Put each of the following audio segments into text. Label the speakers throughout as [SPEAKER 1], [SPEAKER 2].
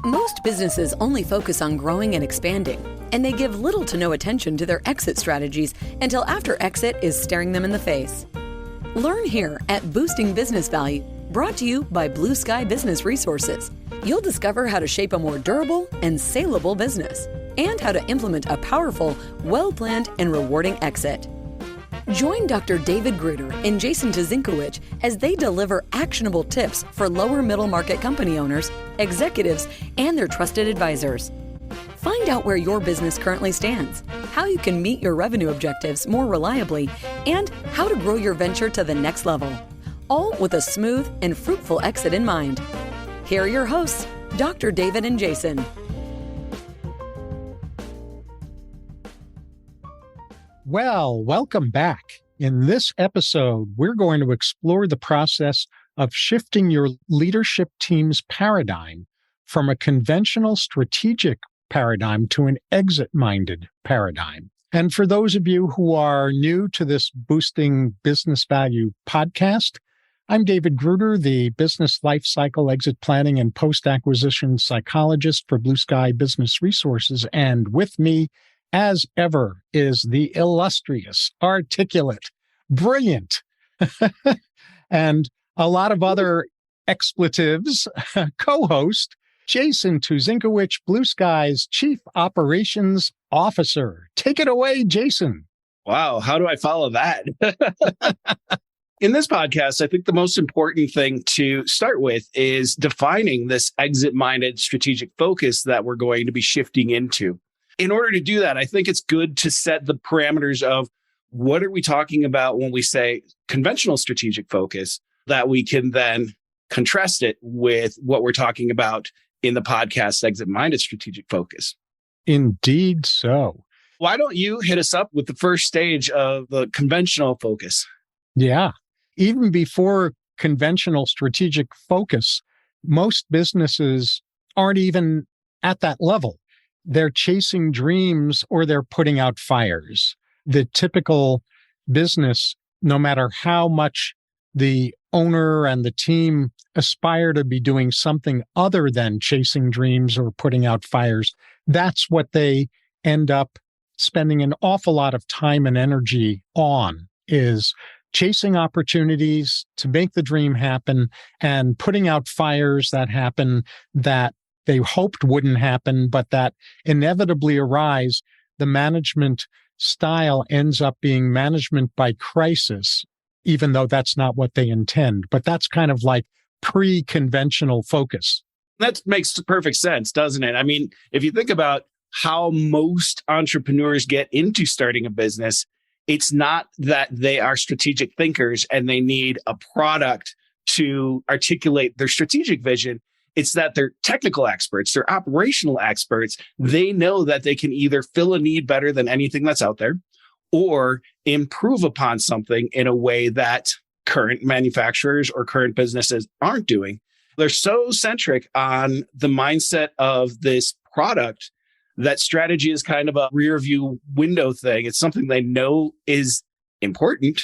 [SPEAKER 1] Most businesses only focus on growing and expanding, and they give little to no attention to their exit strategies until after exit is staring them in the face. Learn here at Boosting Business Value, brought to you by Blue Sky Business Resources. You'll discover how to shape a more durable and saleable business, and how to implement a powerful, well-planned, and rewarding exit. Join Dr. David Gruder and Jason Tuzinkewich as they deliver actionable tips for lower middle market company owners, executives, and their trusted advisors. Find out where your business currently stands, how you can meet your revenue objectives more reliably, and how to grow your venture to the next level, all with a smooth and fruitful exit in mind. Here are your hosts, Dr. David and Jason.
[SPEAKER 2] Well, welcome back. In this episode, we're going to explore the process of shifting your leadership team's paradigm from a conventional strategic paradigm to an exit-minded paradigm. And for those of you who are new to this Boosting Business Value podcast, I'm David Gruder, the business lifecycle exit planning and post-acquisition psychologist for Blue Sky Business Resources. And with me, as ever, is the illustrious, articulate, brilliant, and a lot of other expletives co-host, Jason Tuzinkewich, Blue Sky's Chief Operations Officer. Take it away, Jason.
[SPEAKER 3] Wow, how do I follow that? In this podcast, I think the most important thing to start with is defining this exit-minded strategic focus that we're going to be shifting into. In order to do that, I think it's good to set the parameters of what are we talking about when we say conventional strategic focus, that we can then contrast it with what we're talking about in the podcast exit-minded strategic focus.
[SPEAKER 2] Indeed so.
[SPEAKER 3] Why don't you hit us up with the first stage of the conventional focus?
[SPEAKER 2] Yeah. Even before conventional strategic focus, most businesses aren't even at that level. They're chasing dreams or they're putting out fires. The typical business, no matter how much the owner and the team aspire to be doing something other than chasing dreams or putting out fires, that's what they end up spending an awful lot of time and energy on, is chasing opportunities to make the dream happen and putting out fires that happen that they hoped wouldn't happen, but that inevitably arise. The management style ends up being management by crisis, even though that's not what they intend. But that's kind of like pre-conventional focus.
[SPEAKER 3] That makes perfect sense, doesn't it? I mean, if you think about how most entrepreneurs get into starting a business, it's not that they are strategic thinkers and they need a product to articulate their strategic vision. It's that they're technical experts, they're operational experts. They know that they can either fill a need better than anything that's out there or improve upon something in a way that current manufacturers or current businesses aren't doing. They're so centric on the mindset of this product that strategy is kind of a rear view window thing. It's something they know is important,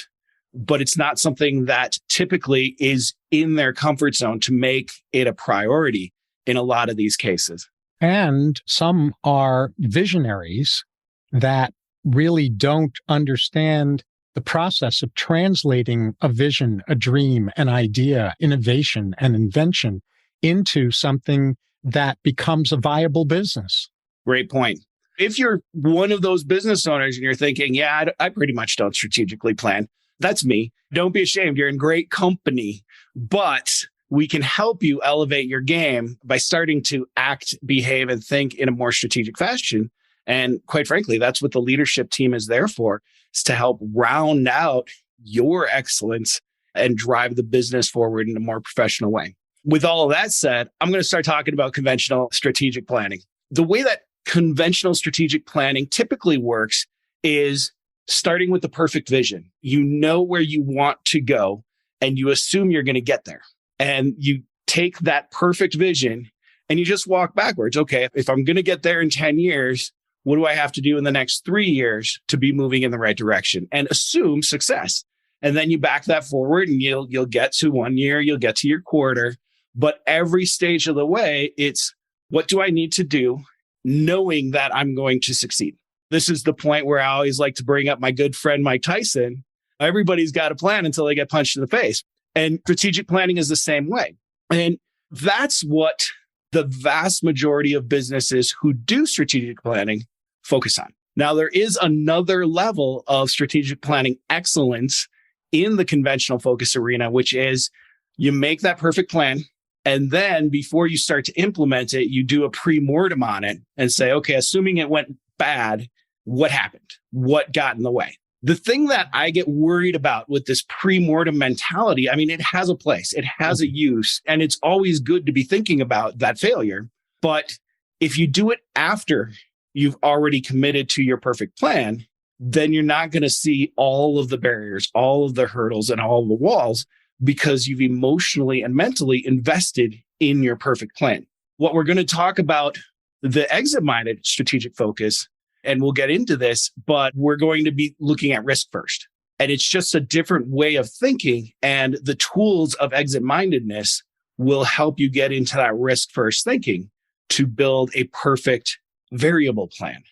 [SPEAKER 3] but it's not something that typically is in their comfort zone to make it a priority in a lot of these cases.
[SPEAKER 2] And some are visionaries that really don't understand the process of translating a vision, a dream, an idea, innovation, and invention into something that becomes a viable business.
[SPEAKER 3] Great point. If you're one of those business owners and you're thinking, yeah, I pretty much don't strategically plan, that's me. Don't be ashamed. You're in great company, but we can help you elevate your game by starting to act, behave, and think in a more strategic fashion. And quite frankly, that's what the leadership team is there for, is to help round out your excellence and drive the business forward in a more professional way. With all of that said, I'm going to start talking about conventional strategic planning. The way that conventional strategic planning typically works is starting with the perfect vision. You know where you want to go and you assume you're going to get there. And you take that perfect vision and you just walk backwards. Okay, if I'm going to get there in 10 years, what do I have to do in the next 3 years to be moving in the right direction? And assume success. And then you back that forward and you'll get to 1 year, you'll get to your quarter. But every stage of the way, it's What do I need to do knowing that I'm going to succeed? This is the point where I always like to bring up my good friend, Mike Tyson. Everybody's got a plan until they get punched in the face. And strategic planning is the same way. And that's what the vast majority of businesses who do strategic planning focus on. Now, there is another level of strategic planning excellence in the conventional focus arena, which is you make that perfect plan. And then before you start to implement it, you do a pre-mortem on it and say, okay, assuming it went bad, what happened? What got in the way? The thing that I get worried about with this pre-mortem mentality, I mean, it has a place, it has a use, and it's always good to be thinking about that failure. But if you do it after you've already committed to your perfect plan, then you're not going to see all of the barriers, all of the hurdles, and all of the walls because you've emotionally and mentally invested in your perfect plan. What we're going to talk about, the exit-minded strategic focus, and we'll get into this, but we're going to be looking at risk first. And it's just a different way of thinking. And the tools of exit-mindedness will help you get into that risk first thinking to build a perfect variable plan.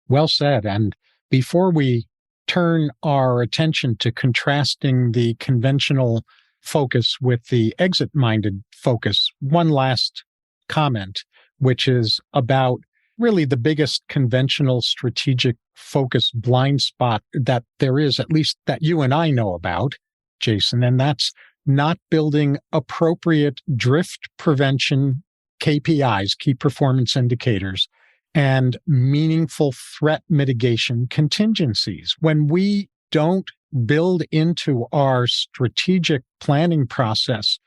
[SPEAKER 2] Well said. And before we turn our attention to contrasting the conventional focus with the exit-minded focus, one last comment, which is about really the biggest conventional strategic focus blind spot that there is, at least that you and I know about, Jason, and that's not building appropriate drift prevention KPIs, key performance indicators, and meaningful threat mitigation contingencies. When we don't build into our strategic planning process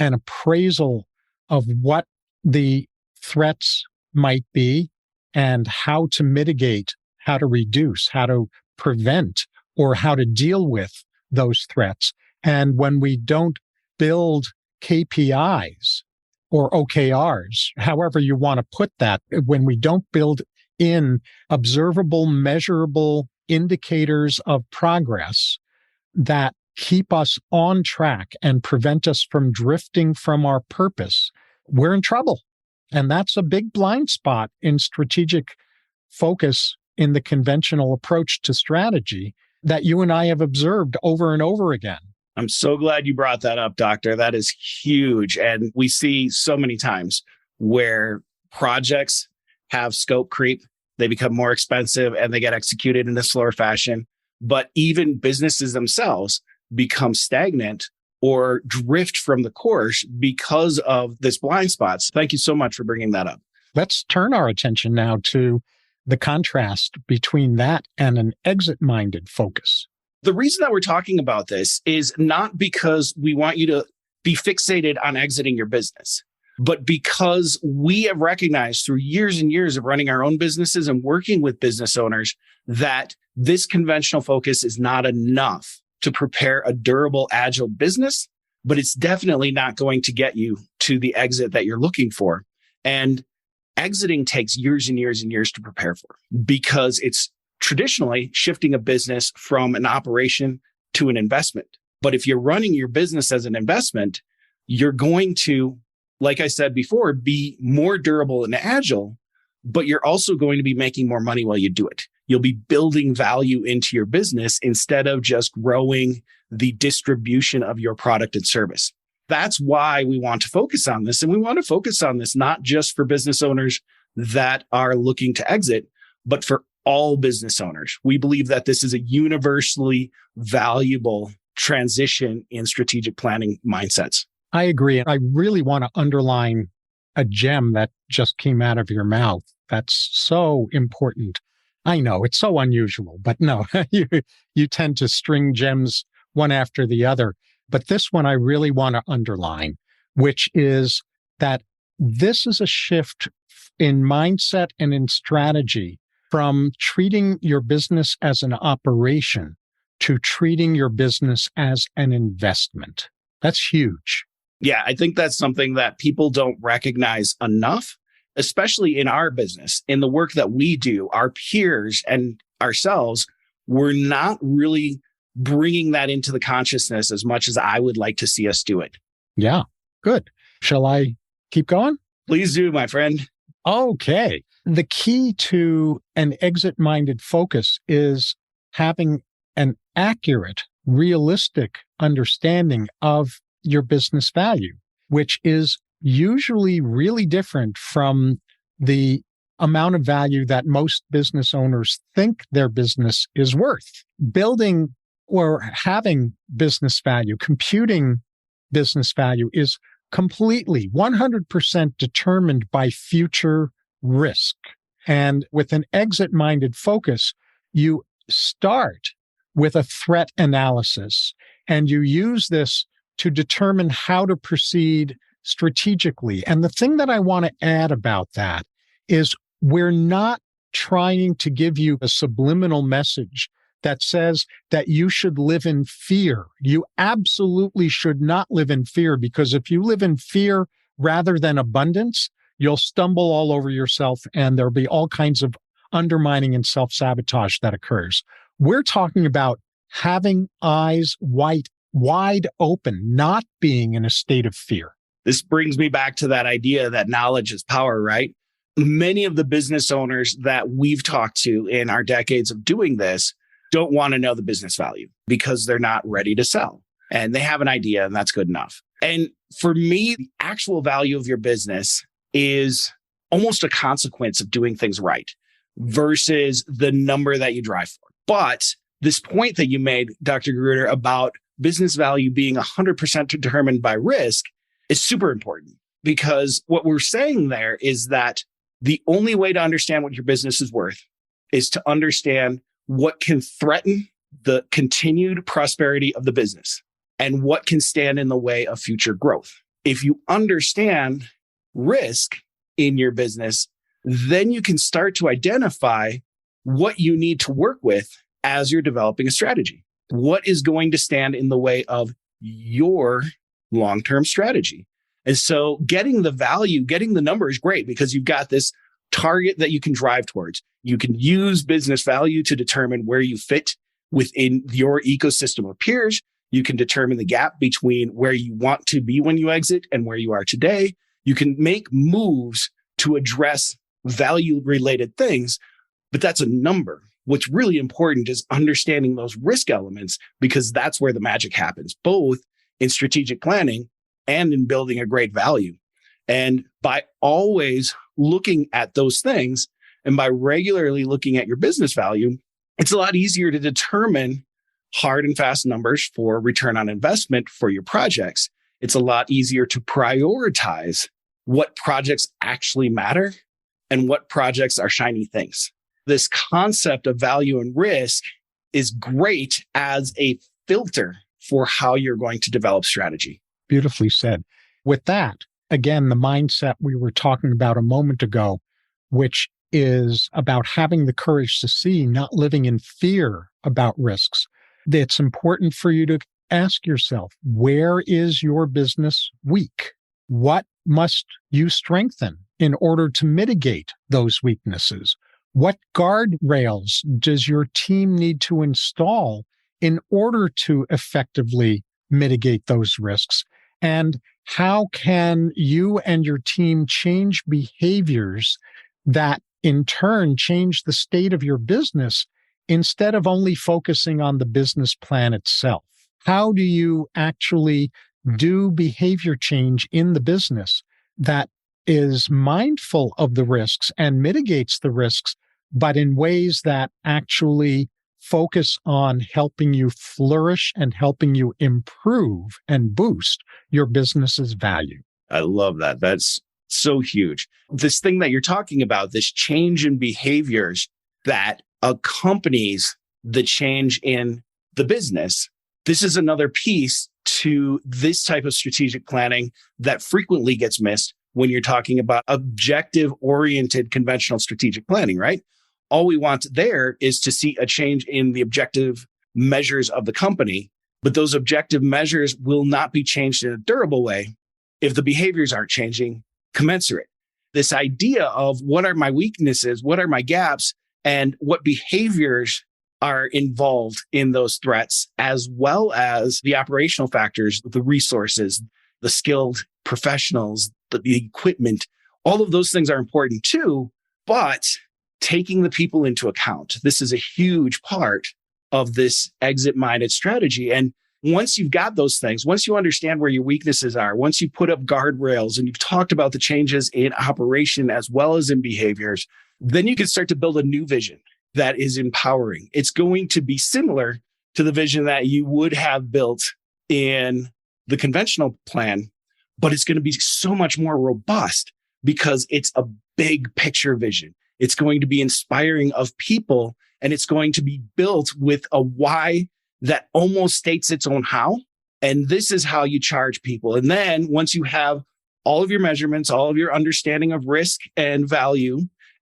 [SPEAKER 2] an appraisal of what the threats might be and how to mitigate, how to reduce, how to prevent, or how to deal with those threats. And when we don't build KPIs or OKRs, however you want to put that, when we don't build in observable, measurable indicators of progress that keep us on track and prevent us from drifting from our purpose, we're in trouble. And that's a big blind spot in strategic focus in the conventional approach to strategy that you and I have observed over and over again.
[SPEAKER 3] I'm so glad you brought that up, Doctor. That is huge. And we see so many times where projects have scope creep, they become more expensive and they get executed in a slower fashion. But even businesses themselves become stagnant or drift from the course because of this blind spots. Thank you so much for bringing that up.
[SPEAKER 2] Let's turn our attention now to the contrast between that and an exit-minded focus.
[SPEAKER 3] The reason that we're talking about this is not because we want you to be fixated on exiting your business, but because we have recognized through years and years of running our own businesses and working with business owners that this conventional focus is not enough to prepare a durable, agile business, but it's definitely not going to get you to the exit that you're looking for. And exiting takes years and years and years to prepare for because it's traditionally shifting a business from an operation to an investment. But if you're running your business as an investment, you're going to, like I said before, be more durable and agile, but you're also going to be making more money while you do it. You'll be building value into your business instead of just growing the distribution of your product and service. That's why we want to focus on this. And we want to focus on this not just for business owners that are looking to exit, but for all business owners. We believe that this is a universally valuable transition in strategic planning mindsets.
[SPEAKER 2] I agree. I really want to underline a gem that just came out of your mouth. That's so important. I know it's so unusual, but no, you tend to string gems one after the other. But this one I really want to underline, which is that this is a shift in mindset and in strategy from treating your business as an operation to treating your business as an investment. That's huge.
[SPEAKER 3] Yeah, I think that's something that people don't recognize enough, especially in our business, in the work that we do. Our peers and ourselves, we're not really bringing that into the consciousness as much as I would like to see us do it.
[SPEAKER 2] Yeah, good. Shall I keep going?
[SPEAKER 3] Please do, my friend.
[SPEAKER 2] Okay. The key to an exit-minded focus is having an accurate, realistic understanding of your business value, which is usually really different from the amount of value that most business owners think their business is worth. Building or having business value, computing business value is completely 100% determined by future risk. And with an exit-minded focus, you start with a threat analysis, and you use this to determine how to proceed strategically. And the thing that I want to add about that is we're not trying to give you a subliminal message that says that you should live in fear. You absolutely should not live in fear, because if you live in fear rather than abundance, you'll stumble all over yourself and there'll be all kinds of undermining and self-sabotage that occurs. We're talking about having eyes wide open, not being in a state of fear.
[SPEAKER 3] This brings me back to that idea that knowledge is power, right? Many of the business owners that we've talked to in our decades of doing this don't want to know the business value because they're not ready to sell. And they have an idea, and that's good enough. And for me, the actual value of your business is almost a consequence of doing things right versus the number that you drive for. But this point that you made, Dr. Gruder, about business value being 100% determined by risk is super important, because what we're saying there is that the only way to understand what your business is worth is to understand what can threaten the continued prosperity of the business and what can stand in the way of future growth. If you understand risk in your business, then you can start to identify what you need to work with as you're developing a strategy. What is going to stand in the way of your long-term strategy? And so getting the value, getting the number is great, because you've got this target that you can drive towards. You can use business value to determine where you fit within your ecosystem of peers. You can determine the gap between where you want to be when you exit and where you are today. You can make moves to address value-related things, but that's a number. What's really important is understanding those risk elements, because that's where the magic happens, both in strategic planning and in building a great value. And by always looking at those things and by regularly looking at your business value, it's a lot easier to determine hard and fast numbers for return on investment for your projects. It's a lot easier to prioritize what projects actually matter and what projects are shiny things. This concept of value and risk is great as a filter for how you're going to develop strategy.
[SPEAKER 2] Beautifully said. With that, again, the mindset we were talking about a moment ago, which is about having the courage to see, not living in fear about risks. It's important for you to ask yourself, where is your business weak? What must you strengthen in order to mitigate those weaknesses? What guardrails does your team need to install in order to effectively mitigate those risks? And how can you and your team change behaviors that in turn change the state of your business instead of only focusing on the business plan itself? How do you actually do behavior change in the business that is mindful of the risks and mitigates the risks, but in ways that actually focus on helping you flourish and helping you improve and boost your business's value?
[SPEAKER 3] I love that. That's so huge. This thing that you're talking about, this change in behaviors that accompanies the change in the business, this is another piece to this type of strategic planning that frequently gets missed when you're talking about objective-oriented conventional strategic planning, right? All we want there is to see a change in the objective measures of the company, but those objective measures will not be changed in a durable way if the behaviors aren't changing commensurate. This idea of what are my weaknesses, what are my gaps, and what behaviors are involved in those threats, as well as the operational factors, the resources, the skilled professionals, the equipment, All of those things are important too, but taking the people into account. This is a huge part of this exit-minded strategy. And once you've got those things, once you understand where your weaknesses are, once you put up guardrails and you've talked about the changes in operation as well as in behaviors, then you can start to build a new vision that is empowering. It's going to be similar to the vision that you would have built in the conventional plan, but it's going to be so much more robust because it's a big picture vision. It's going to be inspiring of people, and it's going to be built with a why that almost states its own how. And this is how you charge people. And then once you have all of your measurements, all of your understanding of risk and value,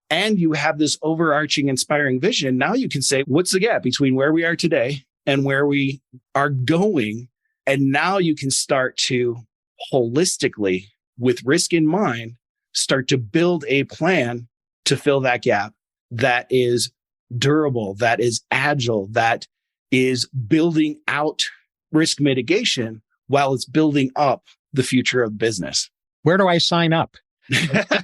[SPEAKER 3] and you have this overarching inspiring vision, now you can say, what's the gap between where we are today and where we are going? And now you can start to holistically, with risk in mind, start to build a plan to fill that gap that is durable, that is agile, that is building out risk mitigation while it's building up the future of business.
[SPEAKER 2] Where do I sign up?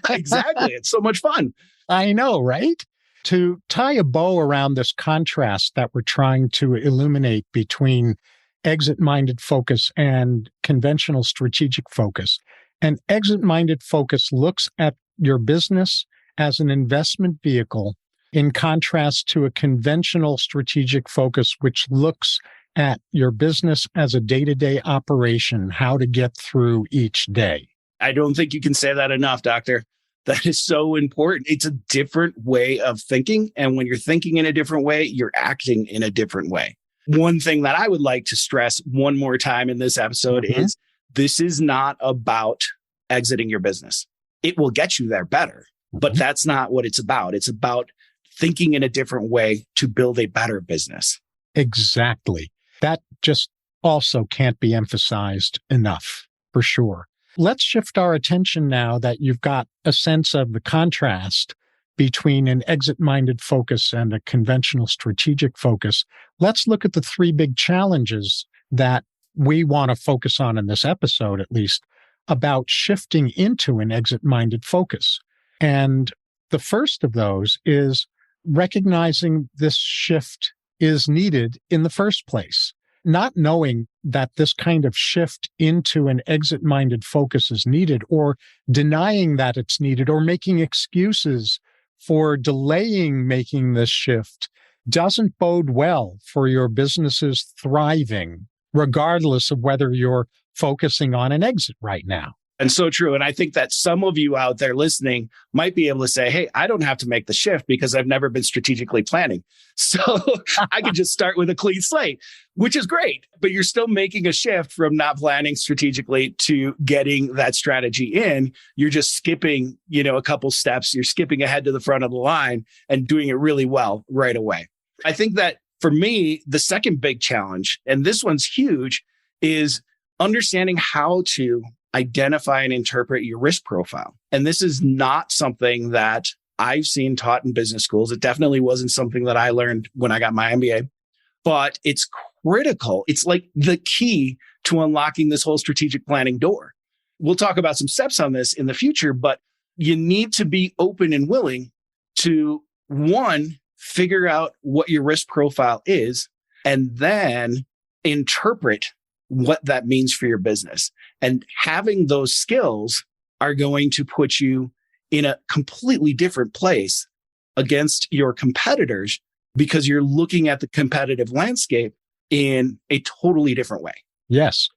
[SPEAKER 3] Exactly. It's so much fun.
[SPEAKER 2] I know, right? To tie a bow around this contrast that we're trying to illuminate between exit-minded focus and conventional strategic focus. An exit-minded focus looks at your business as an investment vehicle in contrast to a conventional strategic focus, which looks at your business as a day-to-day operation, how to get through each day.
[SPEAKER 3] I don't think you can say that enough, Doctor. That is so important. It's a different way of thinking. And when you're thinking in a different way, you're acting in a different way. One thing that I would like to stress one more time in this episode is this is not about exiting your business. It will get you there better, but that's not what it's about. It's about thinking in a different way to build a better business.
[SPEAKER 2] Exactly. That just also can't be emphasized enough, for sure. Let's shift our attention now that you've got a sense of the contrast between an exit-minded focus and a conventional strategic focus. Let's look at the three big challenges that we want to focus on in this episode, at least, about shifting into an exit-minded focus. And the first of those is recognizing this shift is needed in the first place. Not knowing that this kind of shift into an exit-minded focus is needed, or denying that it's needed, or making excuses for delaying making this shift doesn't bode well for your business's thriving, regardless of whether you're focusing on an exit right now.
[SPEAKER 3] And so true. And I think that some of you out there listening might be able to say, hey, I don't have to make the shift because I've never been strategically planning. So I could just start with a clean slate, which is great. But you're still making a shift from not planning strategically to getting that strategy in. You're just skipping, a couple steps. You're skipping ahead to the front of the line and doing it really well right away. I think that for me, the second big challenge, and this one's huge, is understanding how to identify and interpret your risk profile. And this is not something that I've seen taught in business schools. It definitely wasn't something that I learned when I got my MBA, but it's critical. It's like the key to unlocking this whole strategic planning door. We'll talk about some steps on this in the future, but you need to be open and willing to, one, figure out what your risk profile is, and then interpret what that means for your business. And having those skills are going to put you in a completely different place against your competitors because you're looking at the competitive landscape in a totally different way.
[SPEAKER 2] Yes,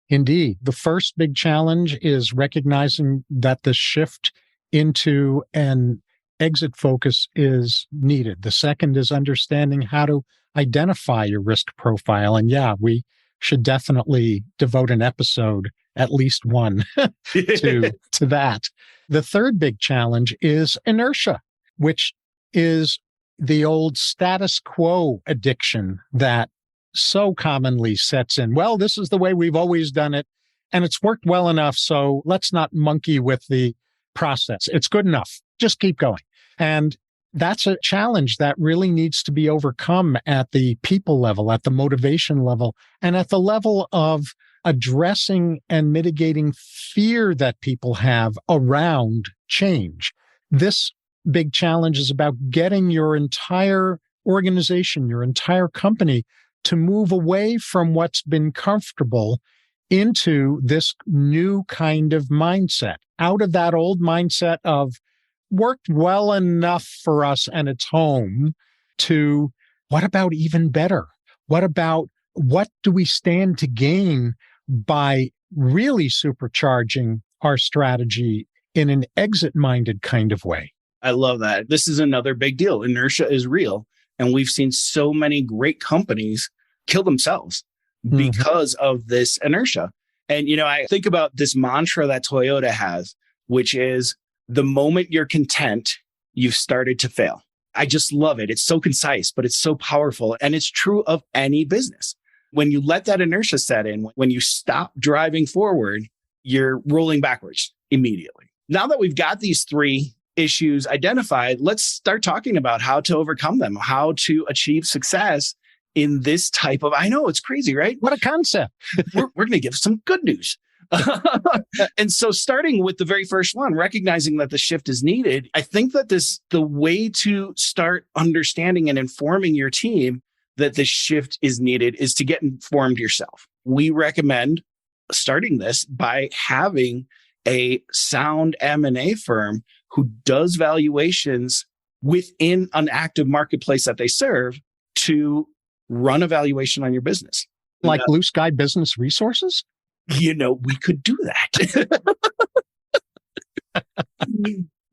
[SPEAKER 2] indeed. The first big challenge is recognizing that the shift into an exit focus is needed. The second is understanding how to identify your risk profile. And we should definitely devote an episode, at least one, to that. The third big challenge is inertia, which is the old status quo addiction that so commonly sets in. Well, this is the way we've always done it, and it's worked well enough, so let's not monkey with the process. It's good enough. Just keep going. And that's a challenge that really needs to be overcome at the people level, at the motivation level, and at the level of addressing and mitigating fear that people have around change. This big challenge is about getting your entire organization, your entire company to move away from what's been comfortable into this new kind of mindset, out of that old mindset of worked well enough for us and it's home, to what about even better? What do we stand to gain by really supercharging our strategy in an exit-minded kind of way?
[SPEAKER 3] I love that. This is another big deal. Inertia is real. And we've seen so many great companies kill themselves because of this inertia. And, I think about this mantra that Toyota has, which is the moment you're content, you've started to fail. I just love it. It's so concise, but it's so powerful. And it's true of any business. When you let that inertia set in, when you stop driving forward, you're rolling backwards immediately. Now that we've got these three issues identified, let's start talking about how to overcome them, how to achieve success in this type of, I know it's crazy, right?
[SPEAKER 2] What a concept.
[SPEAKER 3] We're going to give some good news. And so starting with the very first one, recognizing that the shift is needed, I think that the way to start understanding and informing your team that the shift is needed is to get informed yourself. We recommend starting this by having a sound M&A firm who does valuations within an active marketplace that they serve to run a valuation on your business.
[SPEAKER 2] Like Blue Sky Business Resources?
[SPEAKER 3] We could do that.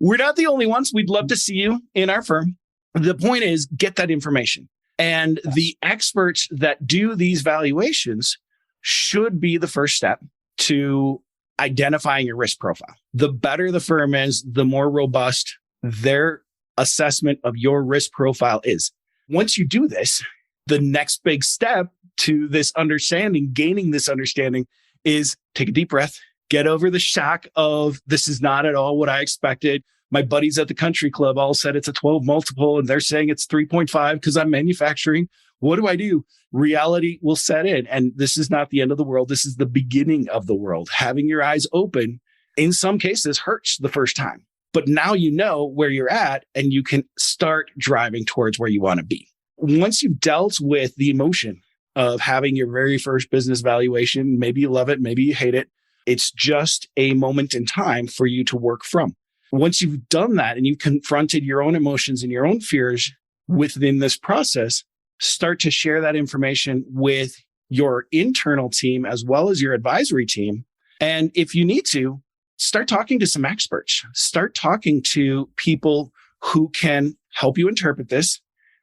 [SPEAKER 3] We're not the only ones. We'd love to see you in our firm. The point is, get that information. And the experts that do these valuations should be the first step to identifying your risk profile. The better the firm is, the more robust their assessment of your risk profile is. Once you do this, the next big step to this understanding, gaining this understanding, is take a deep breath, get over the shock of this is not at all what I expected. My buddies at the country club all said it's a 12 multiple and they're saying it's 3.5 because I'm manufacturing. What do I do? Reality will set in. And this is not the end of the world. This is the beginning of the world. Having your eyes open in some cases hurts the first time, but now you know where you're at and you can start driving towards where you want to be. Once you've dealt with the emotion of having your very first business valuation, maybe you love it, maybe you hate it. It's just a moment in time for you to work from. Once you've done that and you've confronted your own emotions and your own fears within this process, start to share that information with your internal team as well as your advisory team. And if you need to, start talking to some experts. Start talking to people who can help you interpret this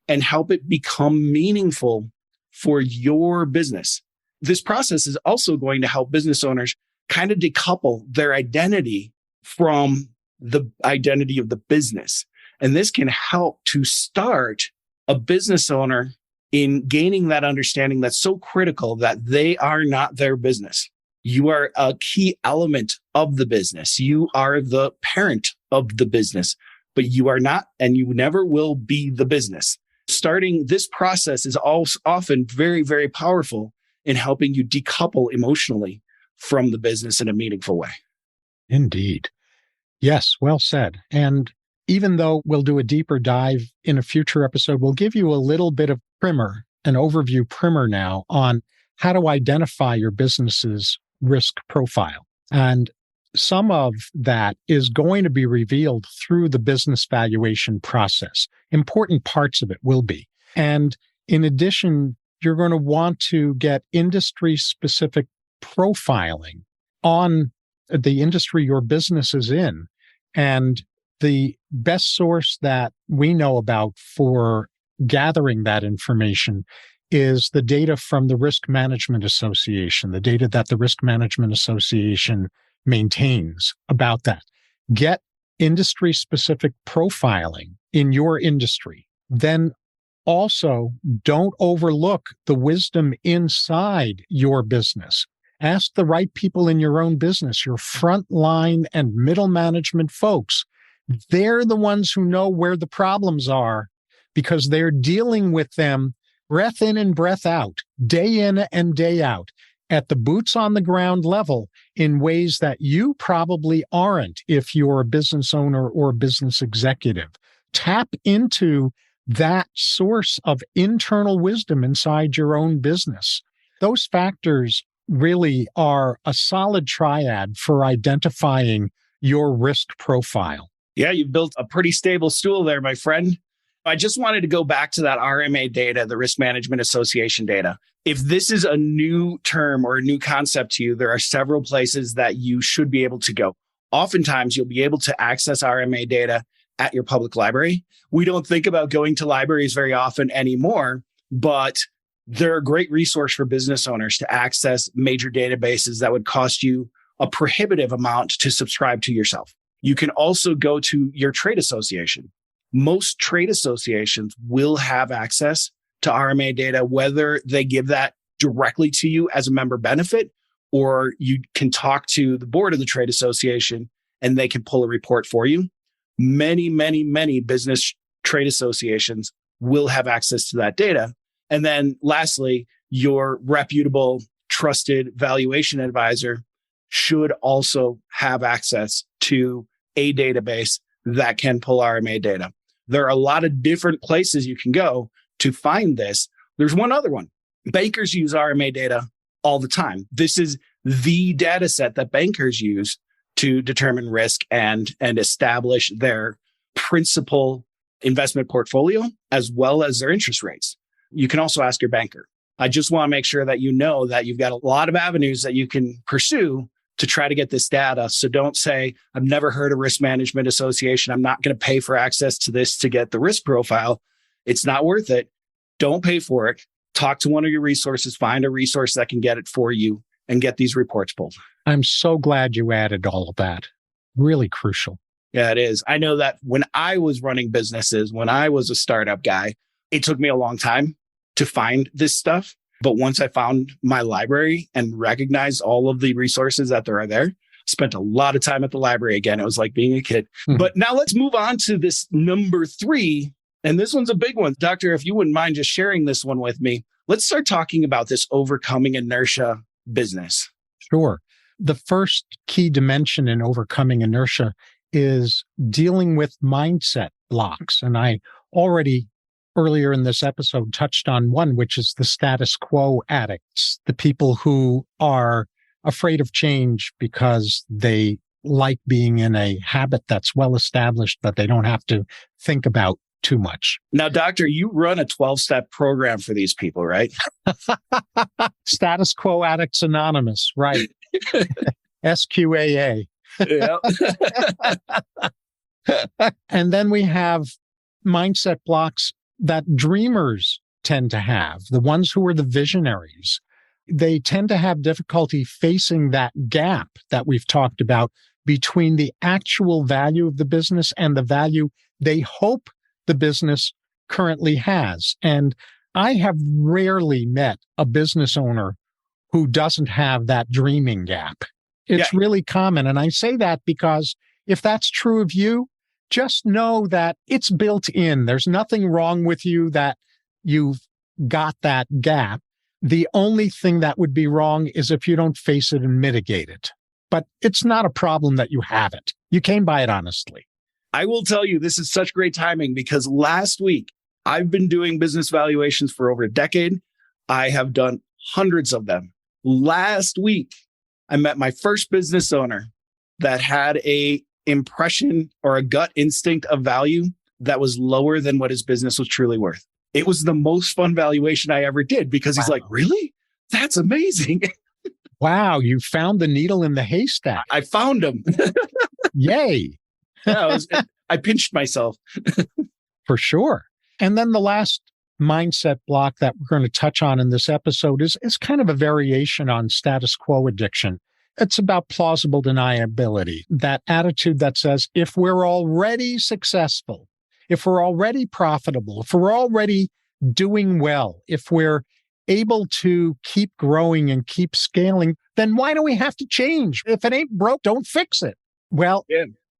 [SPEAKER 3] and help it become meaningful for your business. This process is also going to help business owners kind of decouple their identity from the identity of the business. And this can help to start a business owner in gaining that understanding that's so critical that they are not their business. You are a key element of the business. You are the parent of the business, but you are not, and you never will be the business. Starting this process is also often very, very powerful in helping you decouple emotionally from the business in a meaningful way.
[SPEAKER 2] Indeed. Yes, well said. And even though we'll do a deeper dive in a future episode, we'll give you a little bit of primer, an overview primer now on how to identify your business's risk profile. And some of that is going to be revealed through the business valuation process. Important parts of it will be. And in addition, you're going to want to get industry-specific profiling on the industry your business is in. And the best source that we know about for gathering that information is the data from the Risk Management Association, the data that the Risk Management Association maintains about that. Get industry-specific profiling in your industry. Then also don't overlook the wisdom inside your business. Ask the right people in your own business, your frontline and middle management folks. They're the ones who know where the problems are because they're dealing with them breath in and breath out, day in and day out. at the boots on the ground level in ways that you probably aren't if you're a business owner or a business executive. Tap into that source of internal wisdom inside your own business. Those factors really are a solid triad for identifying your risk profile.
[SPEAKER 3] Yeah, you've built a pretty stable stool there, my friend. I just wanted to go back to that RMA data, the Risk Management Association data. If this is a new term or a new concept to you, there are several places that you should be able to go. Oftentimes, you'll be able to access RMA data at your public library. We don't think about going to libraries very often anymore, but they're a great resource for business owners to access major databases that would cost you a prohibitive amount to subscribe to yourself. You can also go to your trade association. Most trade associations will have access to RMA data, whether they give that directly to you as a member benefit, or you can talk to the board of the trade association and they can pull a report for you. Many business trade associations will have access to that data. And then lastly, your reputable, trusted valuation advisor should also have access to a database that can pull RMA data. There are a lot of different places you can go to find this. There's one other one. Bankers use RMA data all the time. This is the data set that bankers use to determine risk and establish their principal investment portfolio as well as their interest rates. You can also ask your banker. I just want to make sure that you know that you've got a lot of avenues that you can pursue to try to get this data. So don't say, I've never heard of Risk Management Association. I'm not going to pay for access to this to get the risk profile. It's not worth it. Don't pay for it. Talk to one of your resources, find a resource that can get it for you and get these reports pulled.
[SPEAKER 2] I'm so glad you added all of that. Really crucial.
[SPEAKER 3] Yeah, it is. I know that when I was running businesses, when I was a startup guy, it took me a long time to find this stuff. But once I found my library and recognized all of the resources that there are there, spent a lot of time at the library again. It was like being a kid. Mm-hmm. But now let's move on to this number 3. And this one's a big one. Doctor, if you wouldn't mind just sharing this one with me, let's start talking about this overcoming inertia business.
[SPEAKER 2] Sure. The first key dimension in overcoming inertia is dealing with mindset blocks. And I already earlier in this episode touched on one, which is the status quo addicts, the people who are afraid of change because they like being in a habit that's well established, but they don't have to think about too much.
[SPEAKER 3] Now, doctor, you run a 12-step program for these people, right?
[SPEAKER 2] Status Quo Addicts Anonymous, right. SQAA. And then we have mindset blocks that dreamers tend to have, the ones who are the visionaries. They tend to have difficulty facing that gap that we've talked about between the actual value of the business and the value they hope the business currently has. And I have rarely met a business owner who doesn't have that dreaming gap. It's really common. And I say that because if that's true of you, just know that it's built in. There's nothing wrong with you that you've got that gap. The only thing that would be wrong is if you don't face it and mitigate it. But it's not a problem that you have it. You came by it honestly.
[SPEAKER 3] I will tell you, this is such great timing because last week, I've been doing business valuations for over a decade. I have done hundreds of them. Last week, I met my first business owner that had a impression or a gut instinct of value that was lower than what his business was truly worth. It was the most fun valuation I ever did because he's like, really? That's amazing.
[SPEAKER 2] Wow, you found the needle in the haystack.
[SPEAKER 3] I found him.
[SPEAKER 2] Yay.
[SPEAKER 3] Yeah, I pinched myself.
[SPEAKER 2] For sure. And then the last mindset block that we're going to touch on in this episode is kind of a variation on status quo addiction. It's about plausible deniability, that attitude that says, if we're already successful, if we're already profitable, if we're already doing well, if we're able to keep growing and keep scaling, then why do we have to change? If it ain't broke, don't fix it. Well,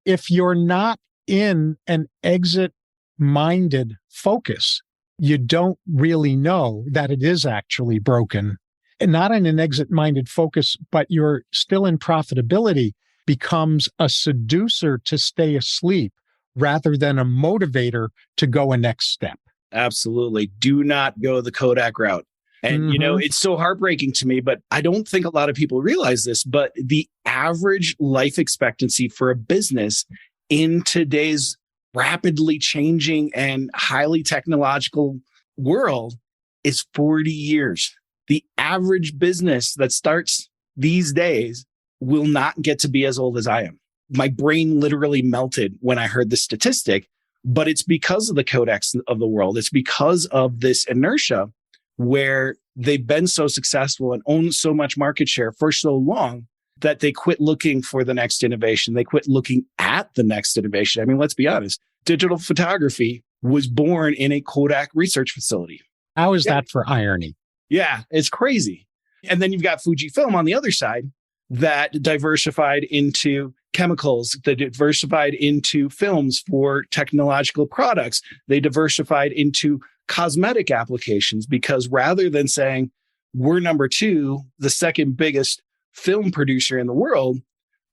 [SPEAKER 2] if you're not in an exit-minded focus, you don't really know that it is actually broken and not in an exit-minded focus, but you're still in profitability, becomes a seducer to stay asleep rather than a motivator to go a next step.
[SPEAKER 3] Absolutely. Do not go the Kodak route. And, it's so heartbreaking to me, but I don't think a lot of people realize this, but the average life expectancy for a business in today's rapidly changing and highly technological world is 40 years. The average business that starts these days will not get to be as old as I am. My brain literally melted when I heard the statistic, but it's because of the Kodaks of the world. It's because of this inertia where they've been so successful and owned so much market share for so long that they quit looking for the next innovation. They quit looking at the next innovation. I mean, let's be honest. Digital photography was born in a Kodak research facility.
[SPEAKER 2] How is that for irony?
[SPEAKER 3] Yeah, it's crazy. And then you've got Fujifilm on the other side that diversified into chemicals, that diversified into films for technological products. They diversified into cosmetic applications because rather than saying we're number 2, the second biggest film producer in the world,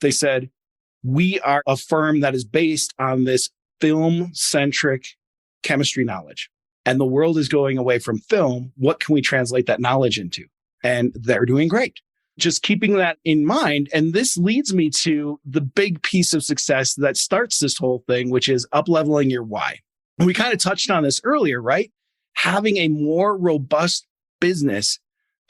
[SPEAKER 3] they said we are a firm that is based on this film-centric chemistry knowledge. And the world is going away from film. What can we translate that knowledge into? And they're doing great. Just keeping that in mind. And this leads me to the big piece of success that starts this whole thing, which is up-leveling your why. And we kind of touched on this earlier, right? Having a more robust business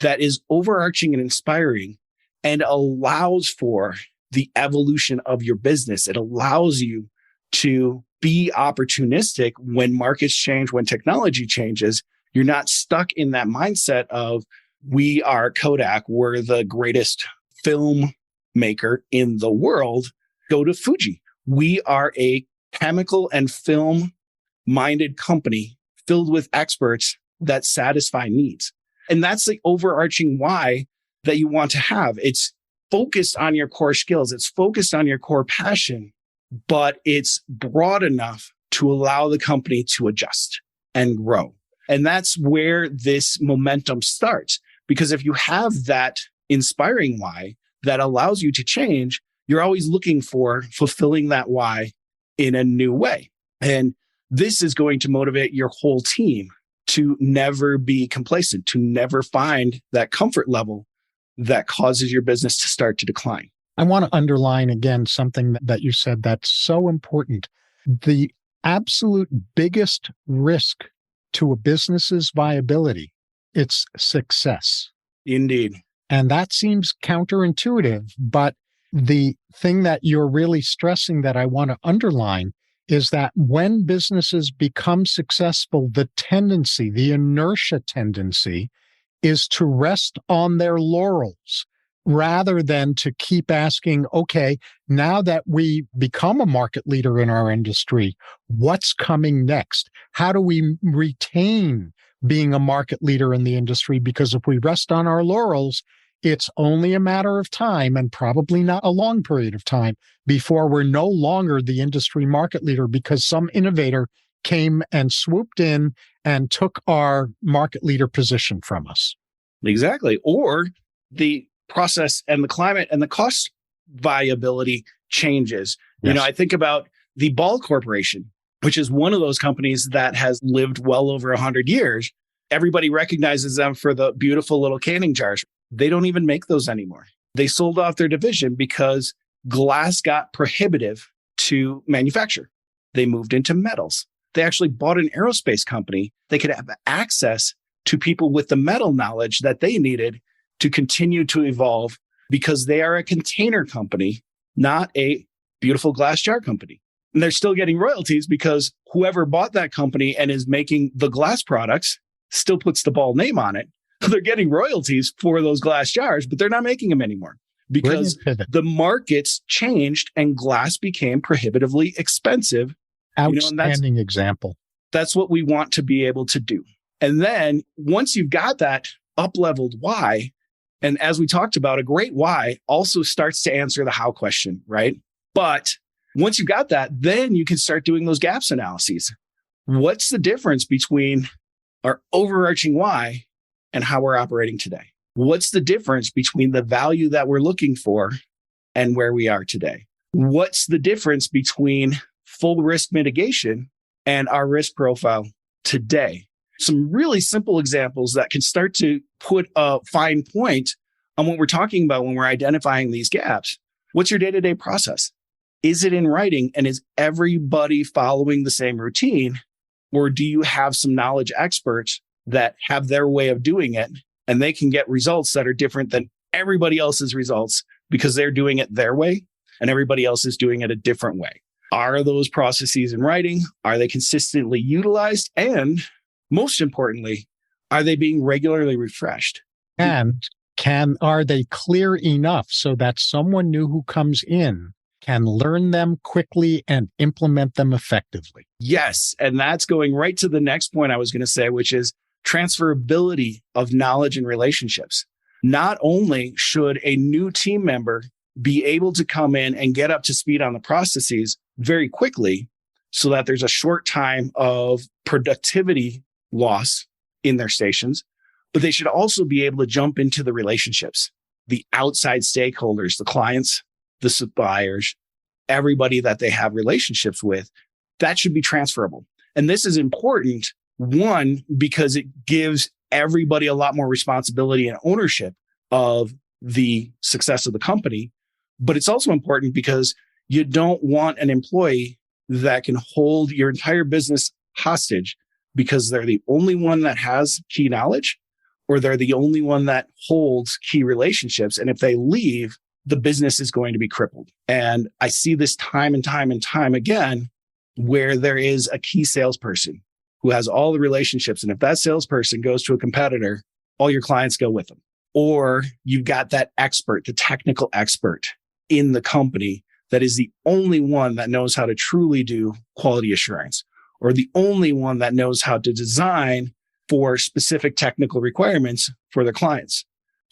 [SPEAKER 3] that is overarching and inspiring and allows for the evolution of your business. It allows you to be opportunistic when markets change, when technology changes. You're not stuck in that mindset of we are Kodak, we're the greatest film maker in the world. Go to Fuji. We are a chemical and film minded company filled with experts that satisfy needs. And that's the overarching why that you want to have. It's focused on your core skills. It's focused on your core passion, but it's broad enough to allow the company to adjust and grow. And that's where this momentum starts. Because if you have that inspiring why that allows you to change, you're always looking for fulfilling that why in a new way. And this is going to motivate your whole team to never be complacent, to never find that comfort level that causes your business to start to decline.
[SPEAKER 2] I want to underline again something that you said that's so important. The absolute biggest risk to a business's viability, it's success.
[SPEAKER 3] Indeed.
[SPEAKER 2] And that seems counterintuitive, but the thing that you're really stressing that I want to underline is that when businesses become successful, the tendency, the inertia tendency, is to rest on their laurels rather than to keep asking, okay, now that we become a market leader in our industry, what's coming next? How do we retain being a market leader in the industry? Because if we rest on our laurels, it's only a matter of time, and probably not a long period of time, before we're no longer the industry market leader because some innovator came and swooped in and took our market leader position from us.
[SPEAKER 3] Exactly. Or the process and the climate and the cost viability changes.
[SPEAKER 2] Yes.
[SPEAKER 3] I think about the Ball Corporation, which is one of those companies that has lived well over 100 years. Everybody recognizes them for the beautiful little canning jars. They don't even make those anymore. They sold off their division because glass got prohibitive to manufacture. They moved into metals. They actually bought an aerospace company. They could have access to people with the metal knowledge that they needed to continue to evolve because they are a container company, not a beautiful glass jar company. And they're still getting royalties because whoever bought that company and is making the glass products still puts the Ball name on it. They're getting royalties for those glass jars, but they're not making them anymore because the markets changed and glass became prohibitively expensive.
[SPEAKER 2] Outstanding example.
[SPEAKER 3] That's what we want to be able to do. And then once you've got that up-leveled why, and as we talked about, a great why also starts to answer the how question, right? But once you've got that, then you can start doing those gaps analyses. What's the difference between our overarching why and how we're operating today? What's the difference between the value that we're looking for and where we are today? What's the difference between full risk mitigation and our risk profile today? Some really simple examples that can start to put a fine point on what we're talking about when we're identifying these gaps. What's your day-to-day process? Is it in writing, and is everybody following the same routine? Or do you have some knowledge experts that have their way of doing it, and they can get results that are different than everybody else's results because they're doing it their way and everybody else is doing it a different way? Are those processes in writing? Are they consistently utilized? And most importantly, are they being regularly refreshed?
[SPEAKER 2] And are they clear enough so that someone new who comes in can learn them quickly and implement them effectively?
[SPEAKER 3] Yes. And that's going right to the next point I was going to say, which is transferability of knowledge and relationships. Not only should a new team member be able to come in and get up to speed on the processes very quickly so that there's a short time of productivity loss in their stations, but they should also be able to jump into the relationships, the outside stakeholders, the clients, the suppliers, everybody that they have relationships with. That should be transferable. And this is important, one, because it gives everybody a lot more responsibility and ownership of the success of the company. But it's also important because you don't want an employee that can hold your entire business hostage because they're the only one that has key knowledge, or they're the only one that holds key relationships. And if they leave, the business is going to be crippled. And I see this time and time and time again, where there is a key salesperson who has all the relationships. And if that salesperson goes to a competitor, all your clients go with them. Or you've got that expert, the technical expert in the company that is the only one that knows how to truly do quality assurance, or the only one that knows how to design for specific technical requirements for their clients.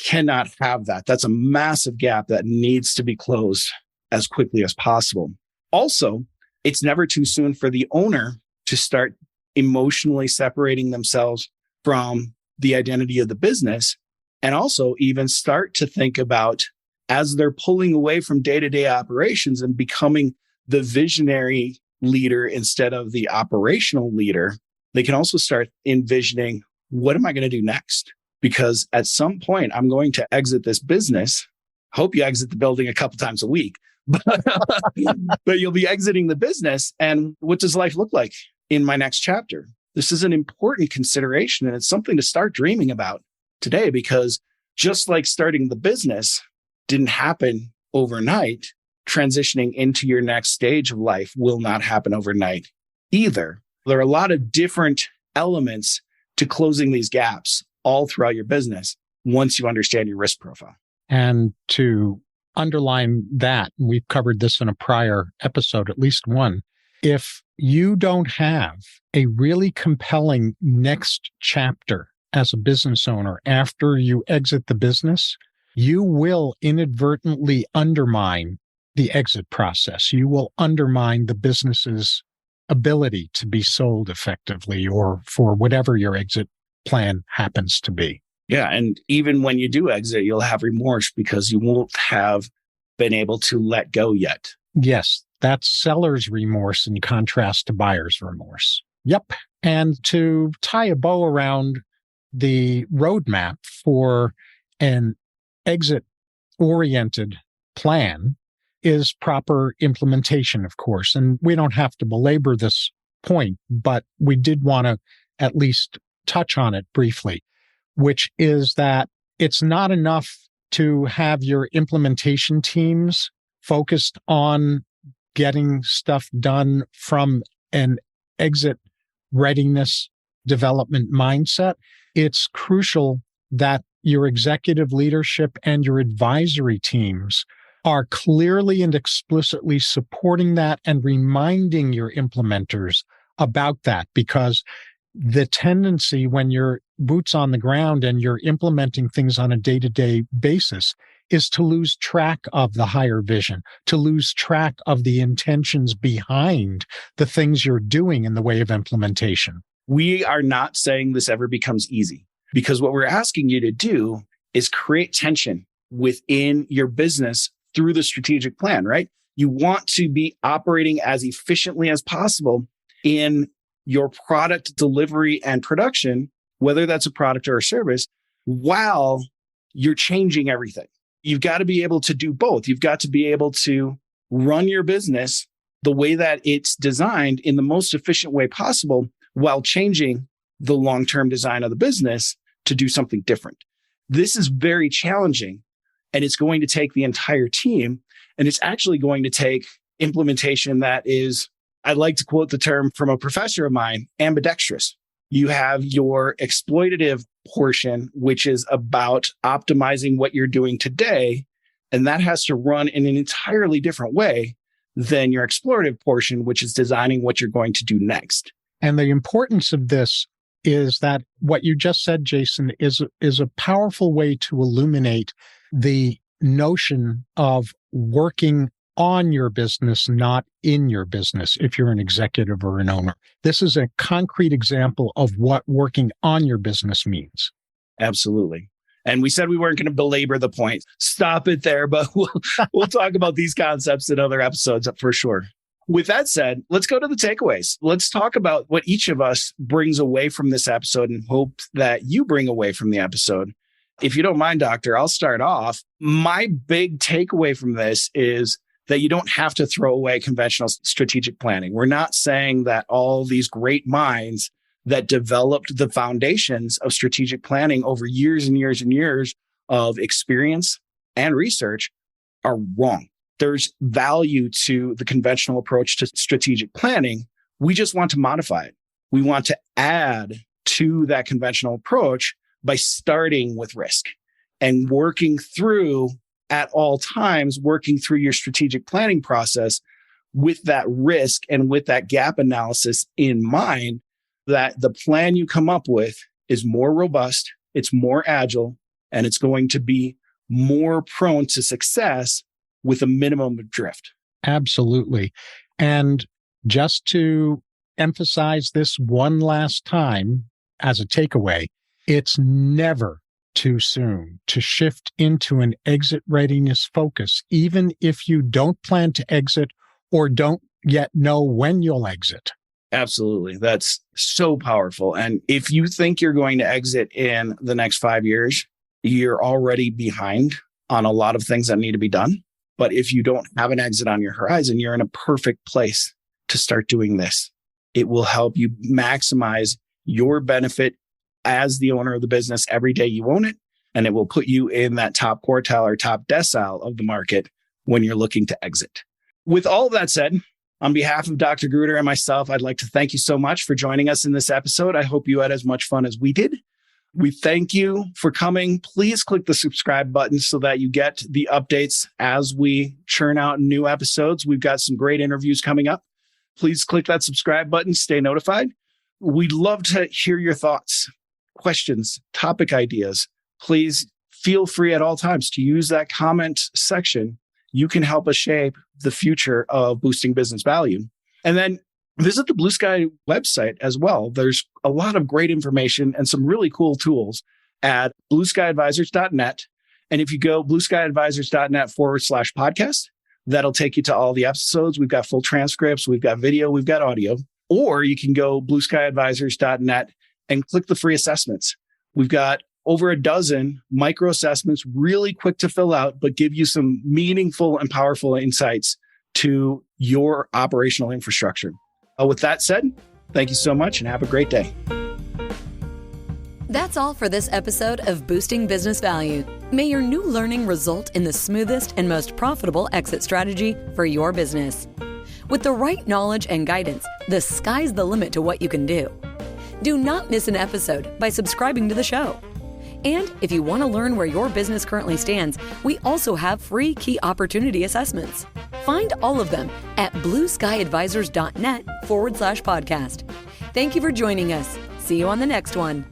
[SPEAKER 3] Cannot have that. That's a massive gap that needs to be closed as quickly as possible. Also, it's never too soon for the owner to start emotionally separating themselves from the identity of the business, and also even start to think about, as they're pulling away from day-to-day operations and becoming the visionary leader instead of the operational leader, they can also start envisioning, what am I going to do next? Because at some point, I'm going to exit this business. Hope you exit the building a couple times a week, but you'll be exiting the business. And what does life look like in my next chapter? This is an important consideration, and it's something to start dreaming about today, because just like starting the business didn't happen overnight, transitioning into your next stage of life will not happen overnight either. There are a lot of different elements to closing these gaps all throughout your business once you understand your risk profile.
[SPEAKER 2] And to underline that, we've covered this in a prior episode, at least one. If you don't have a really compelling next chapter as a business owner after you exit the business, you will inadvertently undermine the exit process. You will undermine the business's ability to be sold effectively, or for whatever your exit plan happens to be.
[SPEAKER 3] Yeah. And even when you do exit, you'll have remorse because you won't have been able to let go yet.
[SPEAKER 2] Yes, that's seller's remorse in contrast to buyer's remorse. Yep. And to tie a bow around the roadmap for an exit-oriented plan is proper implementation, of course. And we don't have to belabor this point, but we did want to at least touch on it briefly, which is that it's not enough to have your implementation teams focused on getting stuff done from an exit readiness development mindset. It's crucial that your executive leadership and your advisory teams are clearly and explicitly supporting that and reminding your implementers about that, because the tendency when you're boots on the ground and you're implementing things on a day-to-day basis is to lose track of the higher vision, to lose track of the intentions behind the things you're doing in the way of implementation.
[SPEAKER 3] We are not saying this ever becomes easy, because what we're asking you to do is create tension within your business through the strategic plan, right? You want to be operating as efficiently as possible in your product delivery and production, whether that's a product or a service, while you're changing everything. You've got to be able to do both. You've got to be able to run your business the way that it's designed in the most efficient way possible while changing the long-term design of the business to do something different. This is very challenging, and it's going to take the entire team, and it's actually going to take implementation that is, I like to quote the term from a professor of mine, ambidextrous. You have your exploitative portion, which is about optimizing what you're doing today, and that has to run in an entirely different way than your explorative portion, which is designing what you're going to do next.
[SPEAKER 2] And the importance of this is that what you just said, Jason, is a powerful way to illuminate the notion of working on your business, not in your business, if you're an executive or an owner. This is a concrete example of what working on your business means.
[SPEAKER 3] Absolutely. And we said we weren't going to belabor the point. Stop it there, but we'll talk about these concepts in other episodes for sure. With that said, let's go to the takeaways. Let's talk about what each of us brings away from this episode and hope that you bring away from the episode. If you don't mind, Doctor, I'll start off. My big takeaway from this is that you don't have to throw away conventional strategic planning. We're not saying that all these great minds that developed the foundations of strategic planning over years and years and years of experience and research are wrong. There's value to the conventional approach to strategic planning. We just want to modify it. We want to add to that conventional approach by starting with risk and working through at all times, working through your strategic planning process with that risk and with that gap analysis in mind, that the plan you come up with is more robust, it's more agile, and it's going to be more prone to success with a minimum of drift.
[SPEAKER 2] Absolutely. And just to emphasize this one last time as a takeaway, it's never too soon to shift into an exit readiness focus, even if you don't plan to exit or don't yet know when you'll exit.
[SPEAKER 3] Absolutely. That's so powerful. And if you think you're going to exit in the next 5 years, you're already behind on a lot of things that need to be done. But if you don't have an exit on your horizon, you're in a perfect place to start doing this. It will help you maximize your benefit as the owner of the business every day you own it. And it will put you in that top quartile or top decile of the market when you're looking to exit. With all of that said, on behalf of Dr. Gruder and myself, I'd like to thank you so much for joining us in this episode. I hope you had as much fun as we did. We thank you for coming. Please click the subscribe button so that you get the updates as we churn out new episodes. We've got some great interviews coming up. Please click that subscribe button, stay notified. We'd love to hear your thoughts, questions, topic ideas. Please feel free at all times to use that comment section. You can help us shape the future of boosting business value. And then visit the Blue Sky website as well. There's a lot of great information and some really cool tools at blueskyadvisors.net. And if you go blueskyadvisors.net/podcast, that'll take you to all the episodes. We've got full transcripts, we've got video, we've got audio. Or you can go blueskyadvisors.net and click the free assessments. We've got over a dozen micro assessments, really quick to fill out, but give you some meaningful and powerful insights to your operational infrastructure. With that said, thank you so much and have a great day.
[SPEAKER 1] That's all for this episode of Boosting Business Value. May your new learning result in the smoothest and most profitable exit strategy for your business. With the right knowledge and guidance, the sky's the limit to what you can do. Do not miss an episode by subscribing to the show. And if you want to learn where your business currently stands, we also have free key opportunity assessments. Find all of them at blueskyadvisors.net/podcast. Thank you for joining us. See you on the next one.